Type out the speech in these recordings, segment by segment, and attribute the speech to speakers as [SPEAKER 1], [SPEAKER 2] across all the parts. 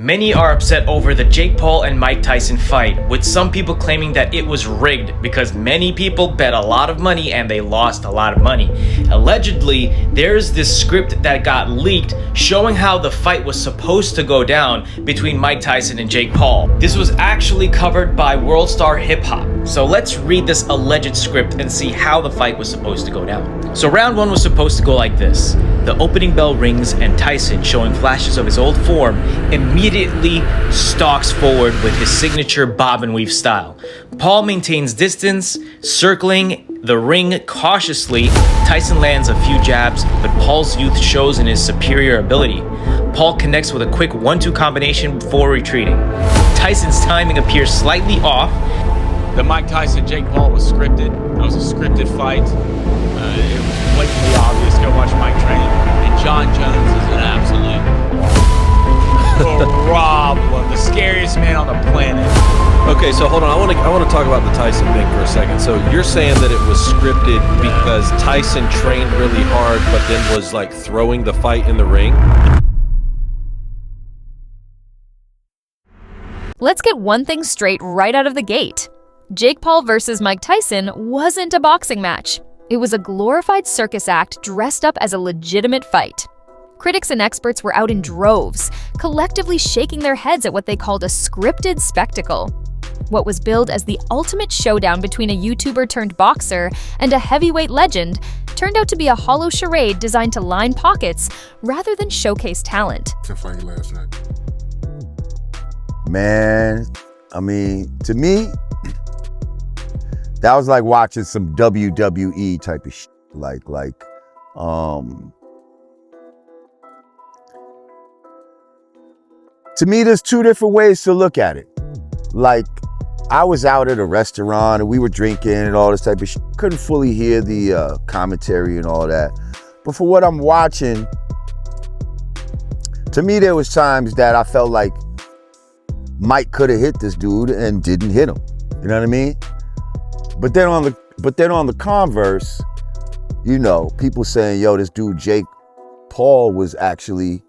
[SPEAKER 1] Many are upset over the Jake Paul and Mike Tyson fight, with some people claiming that it was rigged because many people bet a lot of money and they lost a lot of money. Allegedly, there's this script that got leaked showing how the fight was supposed to go down between Mike Tyson and Jake Paul. This was actually covered by World Star Hip Hop. So let's read this alleged script and see how the fight was supposed to go down. So round one was supposed to go like this. The opening bell rings and Tyson, showing flashes of his old form, immediately stalks forward with his signature bob and weave style. Paul maintains distance, circling the ring cautiously. Tyson lands a few jabs, but Paul's youth shows in his superior ability. Paul connects with a quick 1-2 combination before retreating. Tyson's timing appears slightly off.
[SPEAKER 2] The Mike Tyson-Jake Paul was scripted. It was a scripted fight. It was blatantly obvious. Go watch Mike train. And John Jones is an absolute problem. The scariest man on the planet.
[SPEAKER 3] Okay, so hold on. I want to talk about the Tyson thing for a second. So you're saying that it was scripted because Tyson trained really hard, but then was like throwing the fight in the ring?
[SPEAKER 4] Let's get one thing straight right out of the gate. Jake Paul versus Mike Tyson wasn't a boxing match. It was a glorified circus act dressed up as a legitimate fight. Critics and experts were out in droves, collectively shaking their heads at what they called a scripted spectacle. What was billed as the ultimate showdown between a YouTuber turned boxer and a heavyweight legend turned out to be a hollow charade designed to line pockets rather than showcase talent.
[SPEAKER 5] Fight last night.
[SPEAKER 6] Man, I mean, to me, that was like watching some WWE type of shit. To me, there's two different ways to look at it. Like, I was out at a restaurant and we were drinking and all this type of shit. Couldn't fully hear the commentary and all that. But for what I'm watching, to me, there was times that I felt like Mike could have hit this dude and didn't hit him. You know what I mean? But then on the converse, you know, people saying, yo, this dude Jake Paul was actually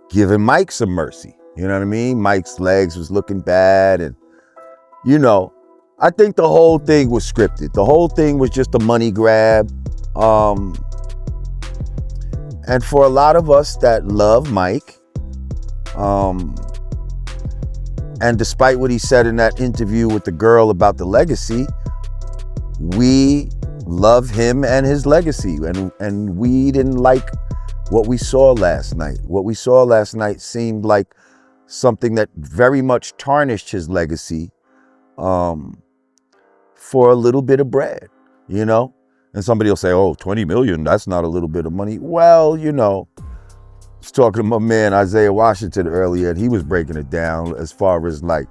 [SPEAKER 6] giving Mike some mercy. You know what I mean? Mike's legs was looking bad, and you know, I think the whole thing was scripted. The whole thing was just a money grab. And for a lot of us that love Mike, and despite what he said in that interview with the girl about the legacy, we love him and his legacy. And we didn't like what we saw last night. What we saw last night seemed like something that very much tarnished his legacy for a little bit of bread, you know? And somebody will say, oh, 20 million, that's not a little bit of money. Well, you know, I was talking to my man Isaiah Washington earlier, and he was breaking it down as far as like,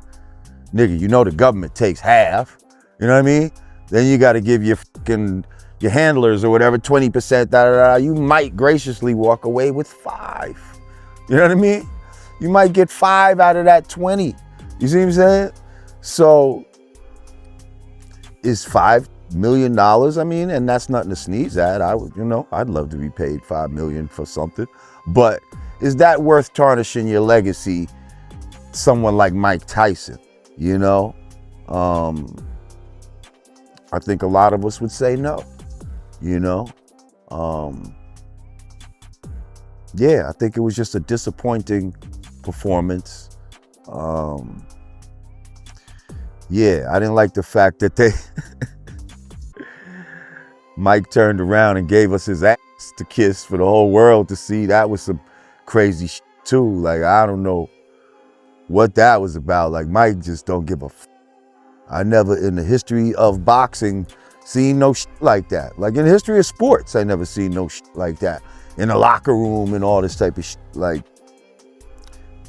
[SPEAKER 6] nigga, you know the government takes half, you know what I mean? Then you got to give your handlers or whatever 20%, you might graciously walk away with 5. You know what I mean? You might get 5 out of that 20. You see what I'm saying? So is $5 million, I mean, and that's nothing to sneeze at. I'd love to be paid $5 million for something. But is that worth tarnishing your legacy? Someone like Mike Tyson, you know? I think a lot of us would say no, you know? Yeah, I think it was just a disappointing performance. Yeah, I didn't like the fact that Mike turned around and gave us his ass to kiss for the whole world to see. That was some crazy shit too. Like, I don't know what that was about. Like, Mike just don't give a f. I never in the history of boxing seen no shit like that. Like, in the history of sports, I never seen no shit like that. In the locker room and all this type of shit. Like,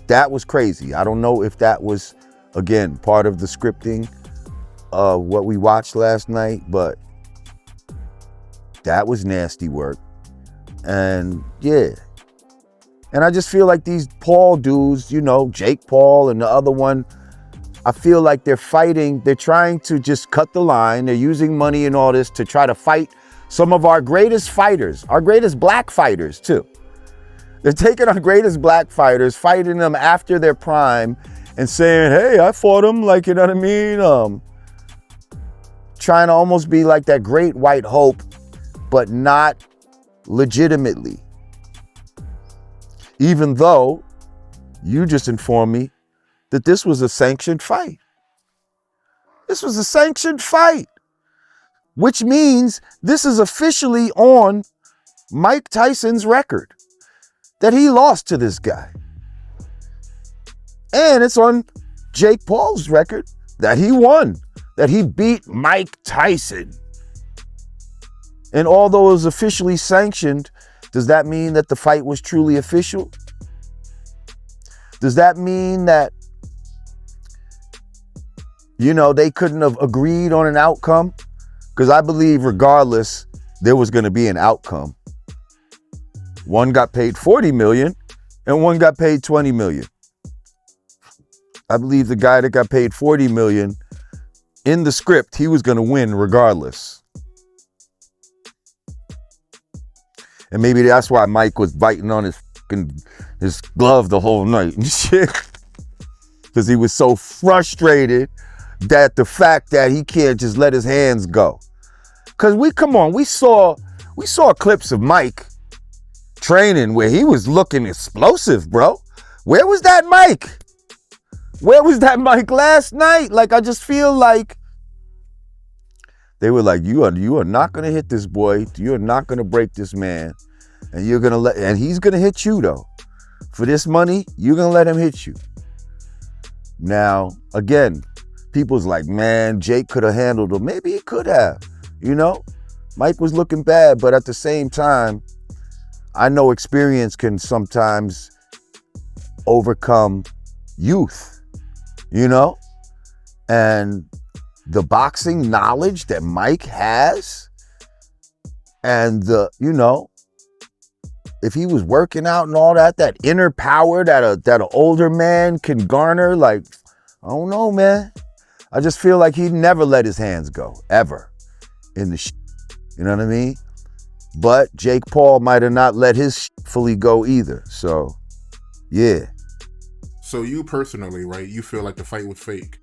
[SPEAKER 6] that was crazy. I don't know if that was, again, part of the scripting of what we watched last night, but that was nasty work. And yeah. And I just feel like these Paul dudes, you know, Jake Paul and the other one, I feel like they're fighting, they're trying to just cut the line. They're using money and all this to try to fight some of our greatest fighters, our greatest black fighters too. They're taking our greatest black fighters, fighting them after their prime, and saying, hey, I fought them, like, you know what I mean? Trying to almost be like that great white hope, but not legitimately. Even though you just informed me that this was a sanctioned fight. This was a sanctioned fight, which means this is officially on Mike Tyson's record that he lost to this guy. And it's on Jake Paul's record that he won, that he beat Mike Tyson. And although it was officially sanctioned, does that mean that the fight was truly official? Does that mean that, they couldn't have agreed on an outcome? Because I believe regardless, there was going to be an outcome. One got paid $40 million and one got paid $20 million. I believe the guy that got paid $40 million, in the script, he was going to win regardless. And maybe that's why Mike was biting on his glove the whole night and shit. Because he was so frustrated that the fact that he can't just let his hands go. Because we saw clips of Mike training where he was looking explosive, bro. Where was that Mike? Where was that Mike last night? Like, I just feel like they were like, you are not going to hit this boy. You are not going to break this man. And you're going to and he's going to hit you though. For this money, you're going to let him hit you. Now, again, people's like, man, Jake could have handled him. Maybe he could have, Mike was looking bad, but at the same time, I know experience can sometimes overcome youth, and the boxing knowledge that Mike has, and if he was working out and all that inner power that an older man can garner, like, I don't know, man. I just feel like he'd never let his hands go, ever, in the you know what I mean? But Jake Paul might have not let his fully go either. So, yeah.
[SPEAKER 5] So you personally, right, you feel like the fight was fake?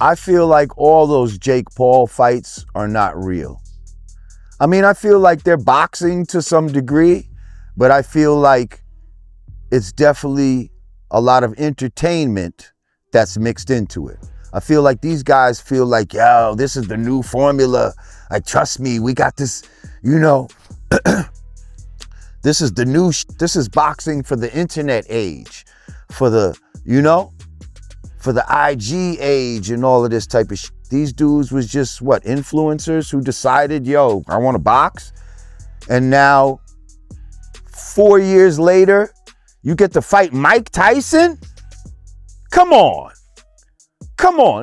[SPEAKER 6] I feel like all those Jake Paul fights are not real. I mean, I feel like they're boxing to some degree, but I feel like it's definitely a lot of entertainment that's mixed into it. I feel like these guys feel like, yo, this is the new formula. Trust me, we got this, this is the new, this is boxing for the internet age, for the, for the IG age and all of this type of shit. These dudes was just influencers who decided, yo, I want to box. And now 4 years later, you get to fight Mike Tyson? Come on.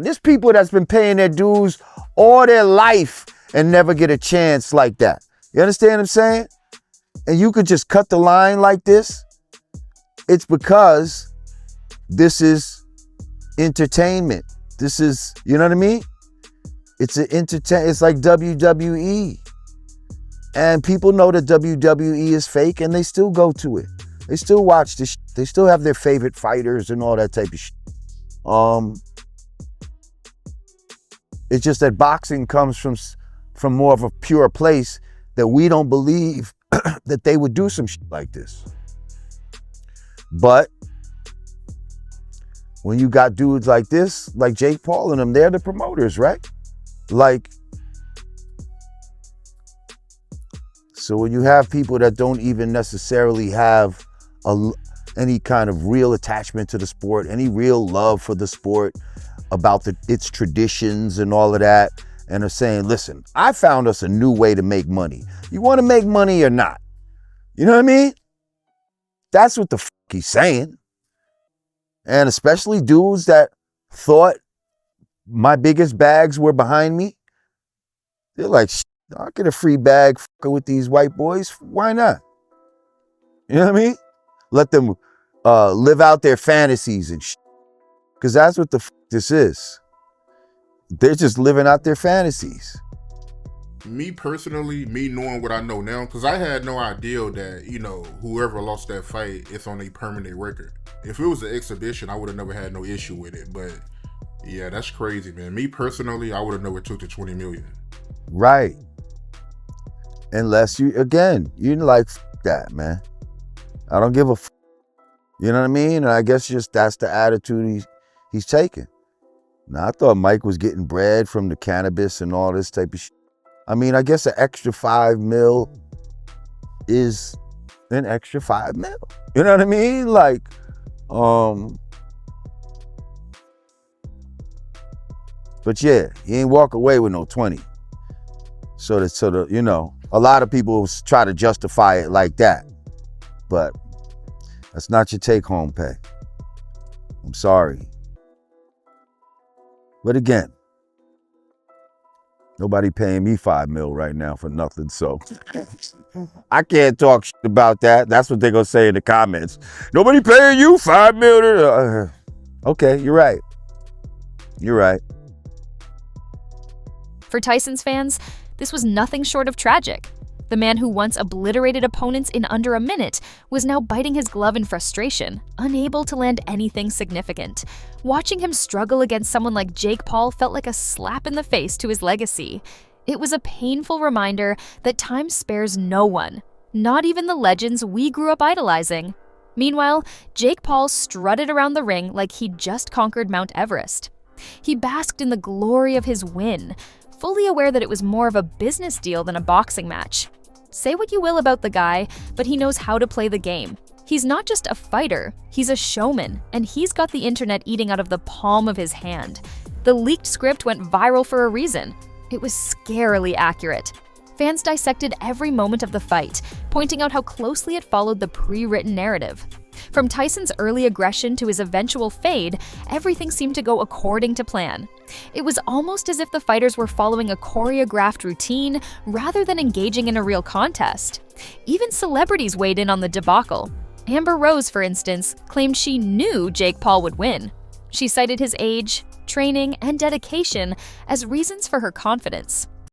[SPEAKER 6] There's people that's been paying their dues all their life and never get a chance like that. You understand what I'm saying? And you could just cut the line like this. It's because this is entertainment. This is, you know what I mean? It's like WWE. And people know that WWE is fake and they still go to it. They still watch this. They still have their favorite fighters and all that type of shit. It's just that boxing comes from more of a pure place that we don't believe that they would do some shit like this. But when you got dudes like this, like Jake Paul and them, they're the promoters, right? So when you have people that don't even necessarily have any kind of real attachment to the sport, any real love for the sport, about its traditions and all of that, and are saying, listen, I found us a new way to make money. You want to make money or not? You know what I mean? That's what the fuck he's saying. And especially dudes that thought my biggest bags were behind me. They're like, I'll get a free bag fucking with these white boys. Why not? You know what I mean? Let them live out their fantasies and shit. Because that's what the fuck this is. They're just living out their fantasies.
[SPEAKER 5] Me personally, me knowing what I know now, because I had no idea that, whoever lost that fight, it's on a permanent record. If it was an exhibition, I would have never had no issue with it. But yeah, that's crazy, man. Me personally, I would have never took the 20 million.
[SPEAKER 6] Right. Unless you like that, man. I don't give a you know what I mean? And I guess just that's the attitude he's taking. Now, I thought Mike was getting bread from the cannabis and all this type of shit. I mean, I guess an extra $5 million is an extra $5 million. You know what I mean? Like, but yeah, he ain't walk away with no 20. So that, a lot of people try to justify it like that. But that's not your take-home pay. I'm sorry. But again, nobody paying me $5 million right now for nothing, so I can't talk shit about that. That's what they're gonna say in the comments. Nobody paying you $5 million. Okay, you're right. You're right.
[SPEAKER 4] For Tyson's fans, this was nothing short of tragic. The man who once obliterated opponents in under a minute was now biting his glove in frustration, unable to land anything significant. Watching him struggle against someone like Jake Paul felt like a slap in the face to his legacy. It was a painful reminder that time spares no one, not even the legends we grew up idolizing. Meanwhile, Jake Paul strutted around the ring like he'd just conquered Mount Everest. He basked in the glory of his win, fully aware that it was more of a business deal than a boxing match. Say what you will about the guy, but he knows how to play the game. He's not just a fighter, he's a showman, and he's got the internet eating out of the palm of his hand. The leaked script went viral for a reason. It was scarily accurate. Fans dissected every moment of the fight, pointing out how closely it followed the pre-written narrative. From Tyson's early aggression to his eventual fade, everything seemed to go according to plan. It was almost as if the fighters were following a choreographed routine rather than engaging in a real contest. Even celebrities weighed in on the debacle. Amber Rose, for instance, claimed she knew Jake Paul would win. She cited his age, training, and dedication as reasons for her confidence.